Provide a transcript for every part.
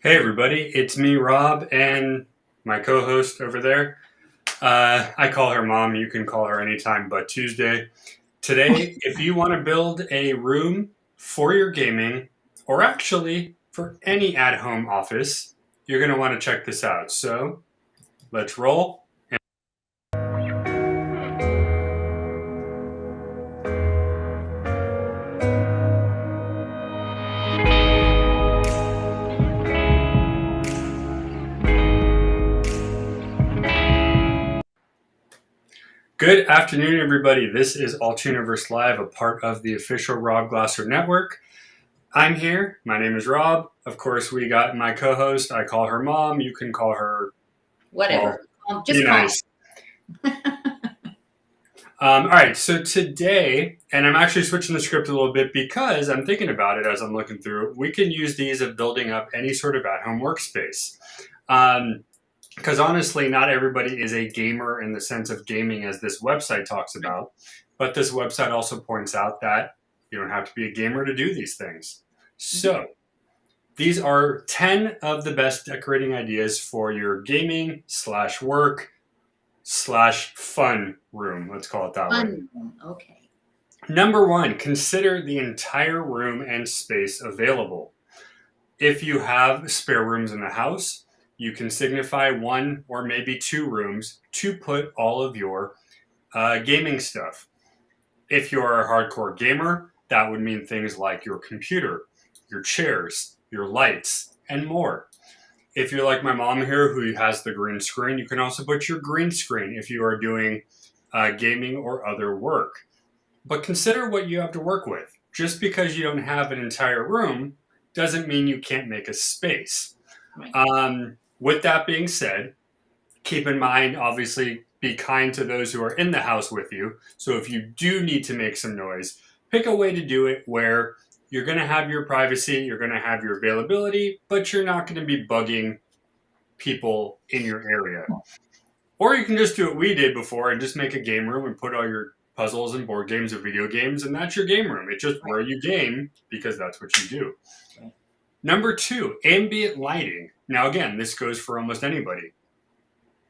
Hey everybody, it's me, Rob, and my co-host over there. I call her Mom. You can call her anytime but Tuesday. Today, if you want to build a room for your gaming, or actually for any at-home office, you're going to want to check this out. So, let's roll. Good afternoon, everybody. This is Altuniverse Live, a part of the official Rob Glasser Network. I'm here. My name is Rob. Of course, we got my co-host. I call her Mom. You can call her whatever. Just be nice. All right, so today, and I'm actually switching the script a little bit because I'm thinking about it as I'm looking through. We can use these of building up any sort of at-home workspace. Because honestly, not everybody is a gamer in the sense of gaming as this website talks about. But this website also points out that you don't have to be a gamer to do these things. So these are 10 of the best decorating ideas for your gaming / work / fun room. Let's call it that way. Okay. Number 1, consider the entire room and space available. If you have spare rooms in the house, you can signify 1 or maybe 2 rooms to put all of your gaming stuff. If you're a hardcore gamer, that would mean things like your computer, your chairs, your lights, and more. If you're like my mom here who has the green screen, you can also put your green screen if you are doing gaming or other work. But consider what you have to work with. Just because you don't have an entire room doesn't mean you can't make a space. Right. With that being said, keep in mind, obviously, be kind to those who are in the house with you. So if you do need to make some noise, pick a way to do it where you're going to have your privacy, you're going to have your availability, but you're not going to be bugging people in your area. Or you can just do what we did before and just make a game room and put all your puzzles and board games or video games, and that's your game room. It's just where you game because that's what you do. Right. Number 2, ambient lighting. Now, again, this goes for almost anybody.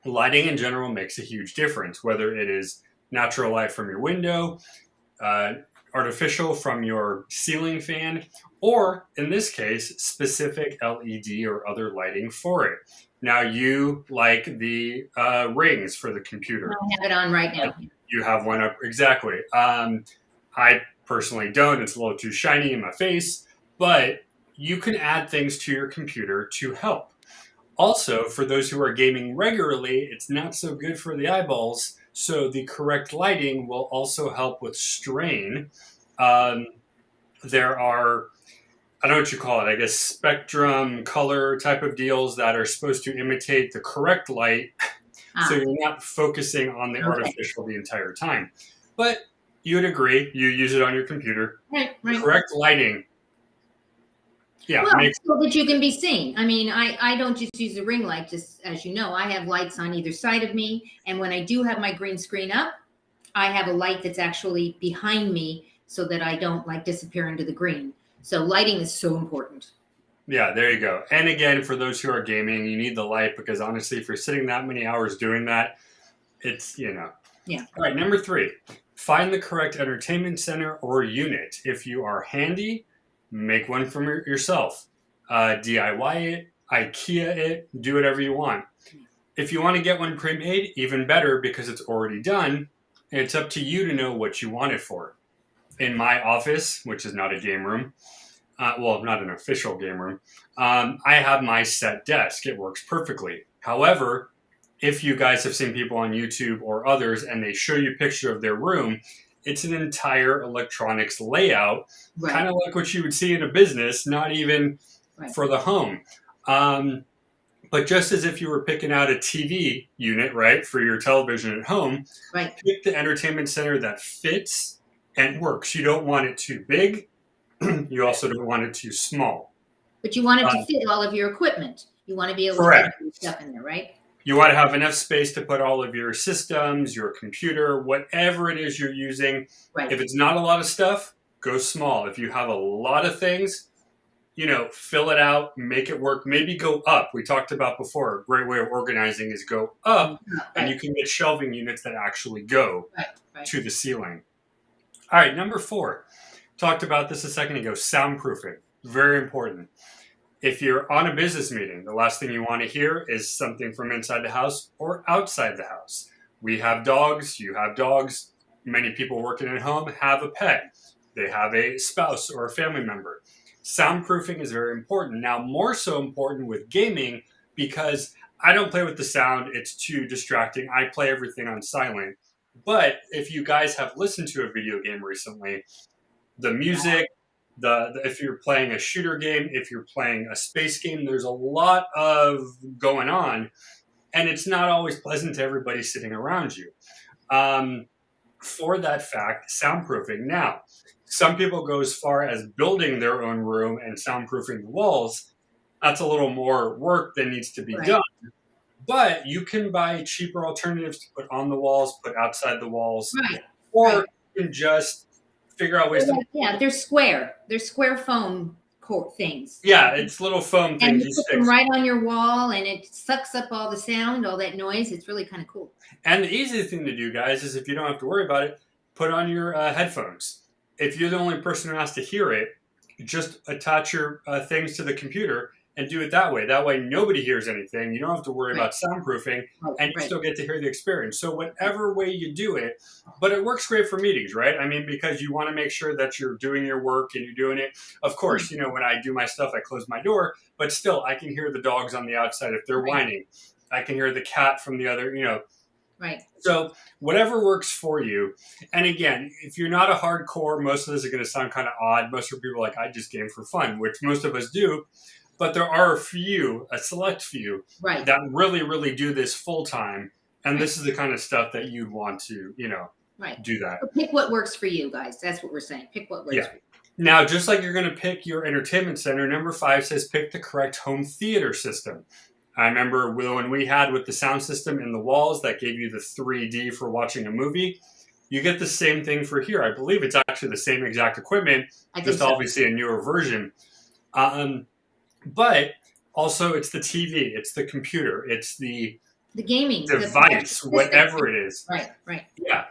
Lighting in general makes a huge difference, whether it is natural light from your window, artificial from your ceiling fan, or in this case, specific LED or other lighting for it. Now, you like the rings for the computer. I have it on right now. You have one up, exactly. I personally don't. It's a little too shiny in my face, but you can add things to your computer to help. Also, for those who are gaming regularly, it's not so good for the eyeballs, so the correct lighting will also help with strain. There are, I don't know what you call it, I guess spectrum color type of deals that are supposed to imitate the correct light, so you're not focusing on the artificial the entire time. But you would agree, you use it on your computer. Right. Correct lighting. Yeah, well, so that you can be seen. I mean, I don't just use a ring light, just as you know, I have lights on either side of me. And when I do have my green screen up, I have a light that's actually behind me so that I don't like disappear into the green. So lighting is so important. Yeah, there you go. And again, for those who are gaming, you need the light because honestly, if you're sitting that many hours doing that, it's, Yeah. All right, number 3, find the correct entertainment center or unit. If you are handy, make one for yourself. DIY it, IKEA it, do whatever you want. If you want to get one pre-made, even better because it's already done. It's up to you to know what you want it for. In my office, which is not a game room, not an official game room, I have my set desk. It works perfectly. However, if you guys have seen people on YouTube or others and they show you a picture of their room, it's an entire electronics layout, kind of like what you would see in a business, not even for the home. But just as if you were picking out a TV unit, right, for your television at home, pick the entertainment center that fits and works. You don't want it too big. You also don't want it too small. But you want it to fit all of your equipment. You want to be able to put stuff in there, right? You want to have enough space to put all of your systems, your computer, whatever it is you're using. If it's not a lot of stuff, go small. If you have a lot of things, fill it out, make it work, maybe go up. We talked about before, a great way of organizing is go up, and you can get shelving units that actually go to the ceiling. All right, number 4. Talked about this a second ago, soundproofing. Very important. If you're on a business meeting, the last thing you want to hear is something from inside the house or outside the house. We have dogs, you have dogs. Many people working at home have a pet. They have a spouse or a family member. Soundproofing is very important. Now, more so important with gaming because I don't play with the sound. It's too distracting. I play everything on silent. But if you guys have listened to a video game recently, the music, if you're playing a shooter game, if you're playing a space game, there's a lot of going on, and it's not always pleasant to everybody sitting around you. For that fact, soundproofing. Now, some people go as far as building their own room and soundproofing the walls. That's a little more work that needs to be done. But you can buy cheaper alternatives to put on the walls, put outside the walls, or you can just figure out ways to... they're square. They're square foam things. Yeah, it's little foam things. And you put them right on your wall, and it sucks up all the sound, all that noise. It's really kind of cool. And the easiest thing to do, guys, is if you don't have to worry about it, put on your headphones. If you're the only person who has to hear it, just attach your things to the computer and do it that way. That way, nobody hears anything. You don't have to worry about soundproofing, and you still get to hear the experience. So whatever way you do it, but it works great for meetings, right? I mean, because you want to make sure that you're doing your work and you're doing it. Of course, when I do my stuff, I close my door, but still, I can hear the dogs on the outside if they're whining. I can hear the cat from the other, Right. So whatever works for you. And again, if you're not a hardcore, most of this is going to sound kind of odd. Most of people are like, I just game for fun, which most of us do. But there are a select few, that really, really do this full time. And this is the kind of stuff that you'd want to, do that. So pick what works for you, guys. That's what we're saying. Pick what works for you. Now, just like you're going to pick your entertainment center, number 5 says pick the correct home theater system. I remember when we had with the sound system in the walls that gave you the 3D for watching a movie. You get the same thing for here. I believe it's actually the same exact equipment, just obviously a newer version. But also it's the TV, it's the computer, it's the gaming device, whatever it is. Right. Yeah.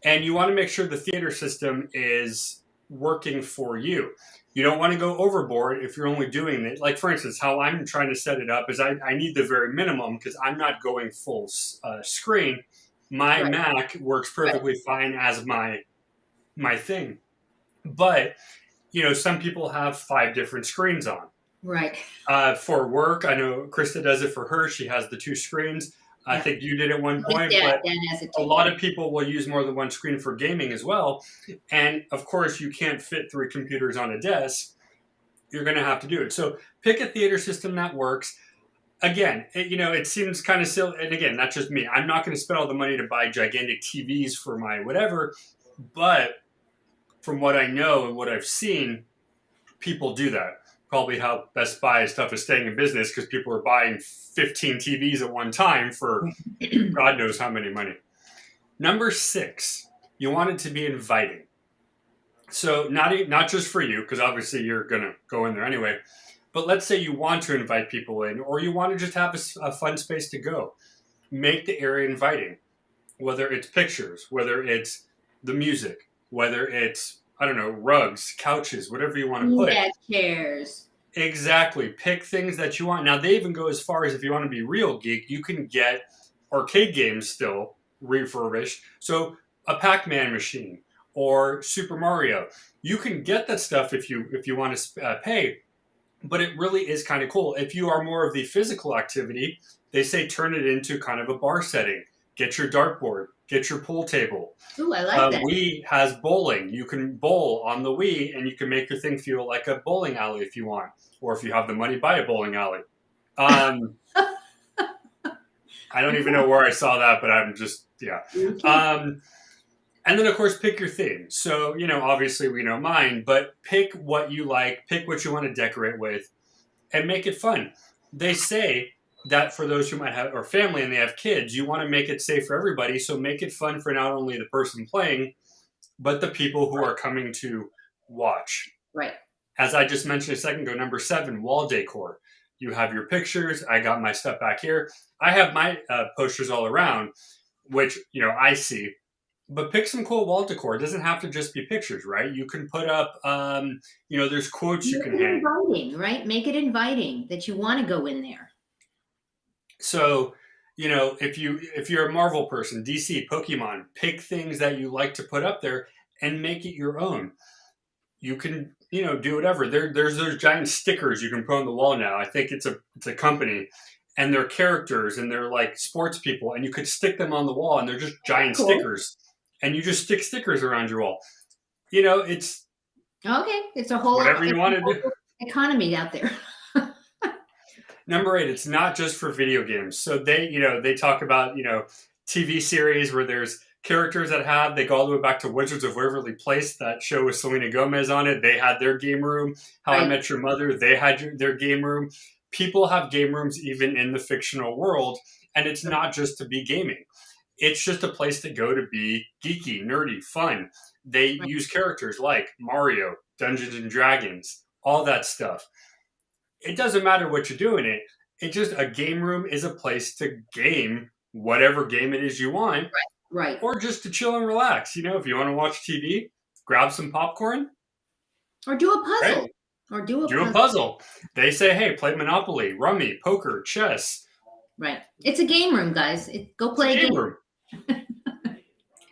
And you want to make sure the theater system is working for you. You don't want to go overboard if you're only doing it. Like, for instance, how I'm trying to set it up is I need the very minimum because I'm not going full screen. My Mac works perfectly fine as my thing. But, some people have 5 different screens on. Right. For work, I know Krista does it for her. She has the 2 screens. I think you did at one point, but a lot of people will use more than one screen for gaming as well. And of course, you can't fit 3 computers on a desk. You're going to have to do it. So pick a theater system that works. Again, it seems kind of silly. And again, that's just me. I'm not going to spend all the money to buy gigantic TVs for my whatever. But from what I know and what I've seen, people do that. Probably how Best Buy stuff is staying in business because people are buying 15 TVs at one time for God knows how many money. Number 6, you want it to be inviting. So not just for you, because obviously you're going to go in there anyway, but let's say you want to invite people in or you want to just have a fun space to go. Make the area inviting, whether it's pictures, whether it's the music, whether it's rugs, couches, whatever you want to put. Yeah, chairs. Exactly. Pick things that you want. Now, they even go as far as if you want to be real geek, you can get arcade games still refurbished. So a Pac-Man machine or Super Mario. You can get that stuff if you want to pay, but it really is kind of cool. If you are more of the physical activity, they say turn it into kind of a bar setting. Get your dartboard. Get your pool table. Ooh, I like that. Wii has bowling. You can bowl on the Wii, and you can make your thing feel like a bowling alley if you want. Or if you have the money, buy a bowling alley. I don't even know where I saw that, but I'm just, And then, of course, pick your theme. So, obviously we know mine, but pick what you like. Pick what you want to decorate with, and make it fun. They say that for those who might have or family and they have kids, you want to make it safe for everybody. So make it fun for not only the person playing, but the people who are coming to watch. Right. As I just mentioned a second ago, number 7, wall decor. You have your pictures. I got my stuff back here. I have my posters all around, which, I see. But pick some cool wall decor. It doesn't have to just be pictures, right? You can put up, there's quotes you Make can it hang. inviting, right? Make it inviting that you want to go in there. So, if you're a Marvel person, DC, Pokemon, pick things that you like to put up there and make it your own. You can, do whatever. There's those giant stickers you can put on the wall now. I think it's a company, and they're characters and they're like sports people, and you could stick them on the wall, and they're just giant Cool. stickers, and you just stick stickers around your wall. It's Okay, it's a whole whatever you want to do. economy out there. Number 8, it's not just for video games. So they talk about, TV series where there's characters they go all the way back to Wizards of Waverly Place, that show with Selena Gomez on it. They had their game room. How I Met Your Mother, they had their game room. People have game rooms even in the fictional world, and it's not just to be gaming. It's just a place to go to be geeky, nerdy, fun. They use characters like Mario, Dungeons and Dragons, all that stuff. It doesn't matter what you're doing it. It's just a game room is a place to game whatever game it is you want. Right. Or just to chill and relax. If you want to watch TV, grab some popcorn. Or do a puzzle. Right? Or do a puzzle. They say, hey, play Monopoly, Rummy, poker, chess. Right. It's a game room, guys. Go play a game room.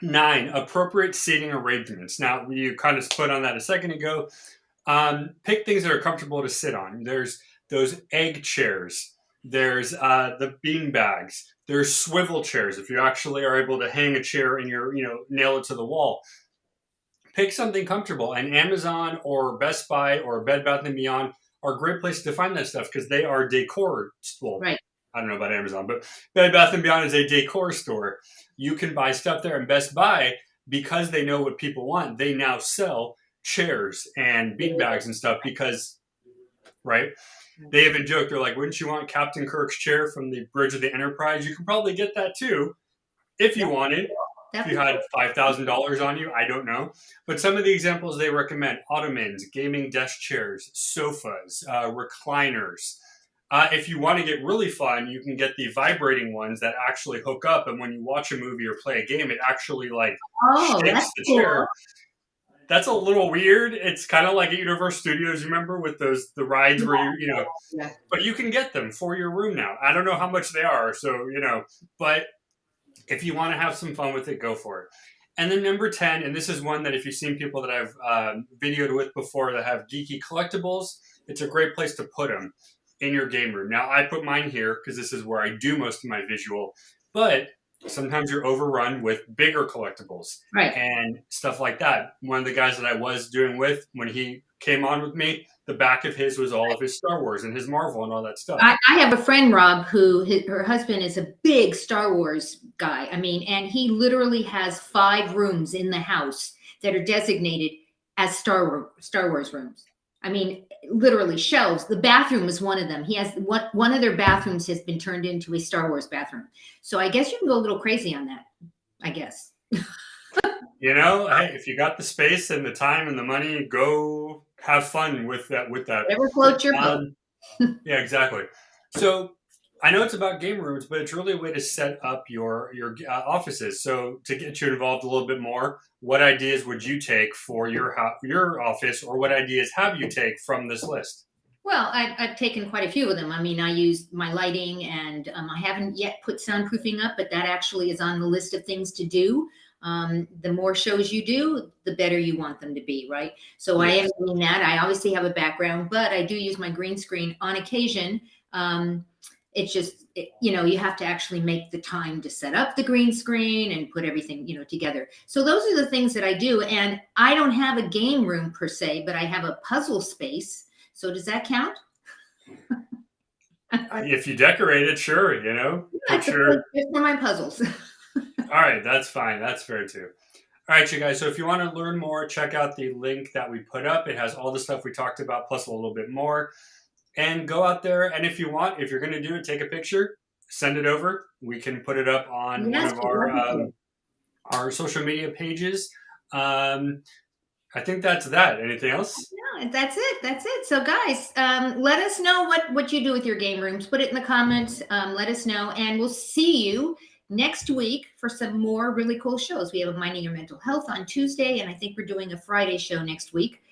9, appropriate seating arrangements. Now, you kind of split on that a second ago. Pick things that are comfortable to sit on. There's those egg chairs. There's the bean bags. There's swivel chairs. If you actually are able to hang a chair and nail it to the wall. Pick something comfortable. And Amazon or Best Buy or Bed Bath & Beyond are great places to find that stuff because they are decor. Well, right. I don't know about Amazon, but Bed Bath & Beyond is a decor store. You can buy stuff there. And Best Buy, because they know what people want, they now sell chairs and beanbags and stuff because, right? They even joke, they're like, wouldn't you want Captain Kirk's chair from the Bridge of the Enterprise? You could probably get that too if you wanted. If you had $5,000 on you, I don't know. But some of the examples they recommend: ottomans, gaming desk chairs, sofas, recliners. If you want to get really fun, you can get the vibrating ones that actually hook up, and when you watch a movie or play a game, it actually shakes the chair. That's a little weird. It's kind of like at Universal Studios, remember, with the rides where but you can get them for your room now. I don't know how much they are, so, but if you want to have some fun with it, go for it. And then number 10, and this is one that if you've seen people that I've videoed with before that have geeky collectibles, it's a great place to put them in your game room. Now, I put mine here because this is where I do most of my visual, but sometimes you're overrun with bigger collectibles and stuff like that. One of the guys that I was doing with, when he came on with me, the back of his was all of his Star Wars and his Marvel and all that stuff. I have a friend, Rob, who her husband is a big Star Wars guy. I mean, and he literally has 5 rooms in the house that are designated as Star Wars rooms. I mean, literally shelves. The bathroom is one of them. He has one of their bathrooms has been turned into a Star Wars bathroom. So I guess you can go a little crazy on that, I guess. Hey, if you got the space and the time and the money, go have fun with that. Whatever floats your boat. Yeah, exactly. So I know it's about game rooms, but it's really a way to set up your offices. So to get you involved a little bit more, what ideas would you take for your office, or what ideas have you take from this list? Well, I've taken quite a few of them. I mean, I used my lighting, and I haven't yet put soundproofing up, but that actually is on the list of things to do. The more shows you do, the better you want them to be, right? So yes. I am doing that. I obviously have a background, but I do use my green screen on occasion. It's just, you have to actually make the time to set up the green screen and put everything, together. So those are the things that I do. And I don't have a game room per se, but I have a puzzle space. So does that count? If you decorate it, sure, Yeah, sure. Just for my puzzles. All right, that's fine. That's fair too. All right, you guys. So if you want to learn more, check out the link that we put up. It has all the stuff we talked about, plus a little bit more. And go out there. And if you're going to do it, take a picture, send it over. We can put it up on one of our social media pages. I think that's that. Anything else? That's it. That's it. So, guys, let us know what you do with your game rooms. Put it in the comments. Let us know, and we'll see you next week for some more really cool shows. We have a Minding Your Mental Health on Tuesday, and I think we're doing a Friday show next week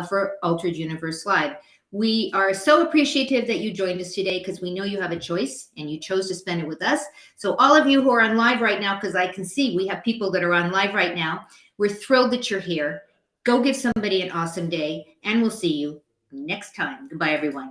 for Altered Universe Live. We are so appreciative that you joined us today because we know you have a choice and you chose to spend it with us. So all of you who are on live right now, because I can see we have people that are on live right now, we're thrilled that you're here. Go give somebody an awesome day, and we'll see you next time. Goodbye, everyone.